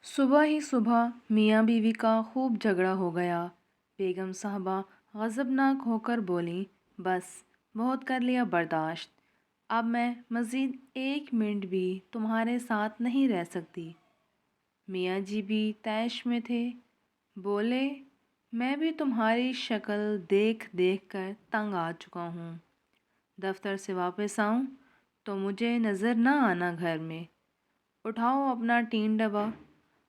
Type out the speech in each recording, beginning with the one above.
صبح ہی صبح میاں بیوی کا خوب جھگڑا ہو گیا۔ بیگم صاحبہ غضبناک ہو کر بولیں، بس بہت کر لیا برداشت، اب میں مزید 1 منٹ بھی تمہارے ساتھ نہیں رہ سکتی۔ میاں جی بھی طیش میں تھے، بولے، میں بھی تمہاری شکل دیکھ دیکھ کر تنگ آ چکا ہوں۔ دفتر سے واپس آؤں تو مجھے نظر نہ آنا گھر میں۔ اٹھاؤ اپنا ٹین ڈبہ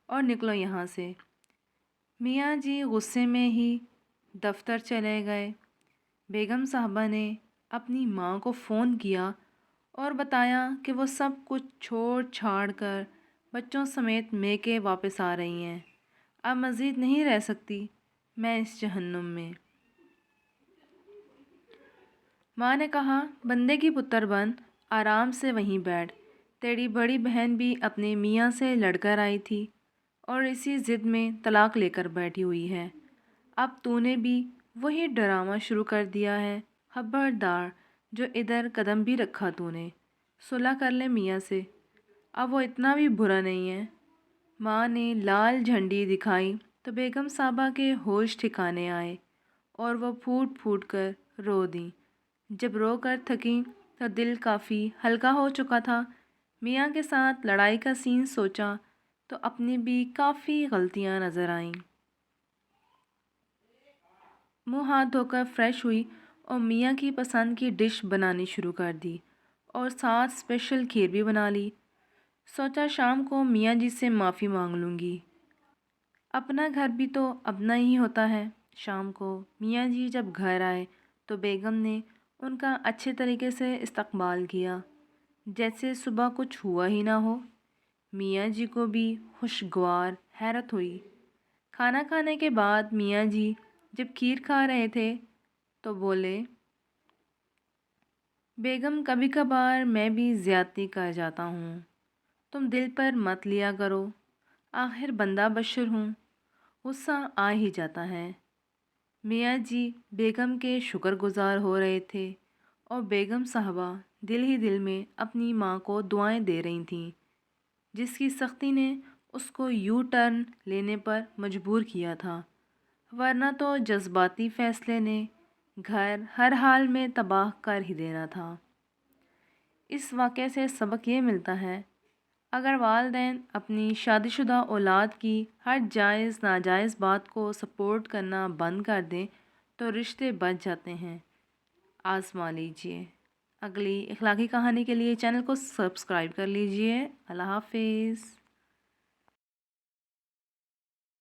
اور نکلو یہاں سے۔ میاں جی غصے میں ہی دفتر چلے گئے۔ بیگم صاحبہ نے اپنی ماں کو فون کیا اور بتایا کہ وہ سب کچھ چھوڑ چھاڑ کر بچوں سمیت میکے واپس آ رہی ہیں۔ اب مزید نہیں رہ سکتی میں اس جہنم میں۔ ماں نے کہا، بندے کی پتر بن، آرام سے وہیں بیٹھ۔ تیری بڑی بہن بھی اپنے میاں سے لڑ کر آئی تھی اور اسی ضد میں طلاق لے کر بیٹھی ہوئی ہے۔ اب تو نے بھی وہی ڈرامہ شروع کر دیا ہے۔ خبردار، جو ادھر قدم بھی رکھا تو نے، صلح کر لے میاں سے، اب وہ اتنا بھی برا نہیں ہے۔ ماں نے لال جھنڈی دکھائی تو بیگم صاحبہ کے ہوش ٹھکانے آئے اور وہ پھوٹ پھوٹ کر رو دیں۔ جب رو کر تھکیں تو دل کافی ہلکا ہو چکا تھا۔ میاں کے ساتھ لڑائی کا سین سوچا تو اپنی بھی کافی غلطیاں نظر آئیں۔ منہ ہاتھ دھو کر فریش ہوئی اور میاں کی پسند کی ڈش بنانی شروع کر دی اور ساتھ اسپیشل کھیر بھی بنا لی۔ سوچا شام کو میاں جی سے معافی مانگ لوں گی، اپنا گھر بھی تو اپنا ہی ہوتا ہے۔ شام کو میاں جی جب گھر آئے تو بیگم نے ان کا اچھے طریقے سے استقبال کیا، جیسے صبح کچھ ہوا ہی نہ ہو۔ میاں جی کو بھی خوشگوار حیرت ہوئی۔ کھانا کھانے کے بعد میاں جی جب کھیر کھا رہے تھے تو بولے، بیگم کبھی کبھار میں بھی زیادتی کر جاتا ہوں، تم دل پر مت لیا کرو، آخر بندہ بشر ہوں، غصہ آ ہی جاتا ہے۔ میاں جی بیگم کے شکر گزار ہو رہے تھے اور بیگم صاحبہ دل ہی دل میں اپنی ماں کو دعائیں دے رہی تھیں، جس کی سختی نے اس کو یو ٹرن لینے پر مجبور کیا تھا، ورنہ تو جذباتی فیصلے نے گھر ہر حال میں تباہ کر ہی دینا تھا۔ اس واقعے سے سبق یہ ملتا ہے، اگر والدین اپنی شادی شدہ اولاد کی ہر جائز ناجائز بات کو سپورٹ کرنا بند کر دیں تو رشتے بچ جاتے ہیں۔ آزما لیجئے۔ اگلی اخلاقی کہانی کے لیے چینل کو سبسکرائب کر لیجئے۔ اللہ حافظ۔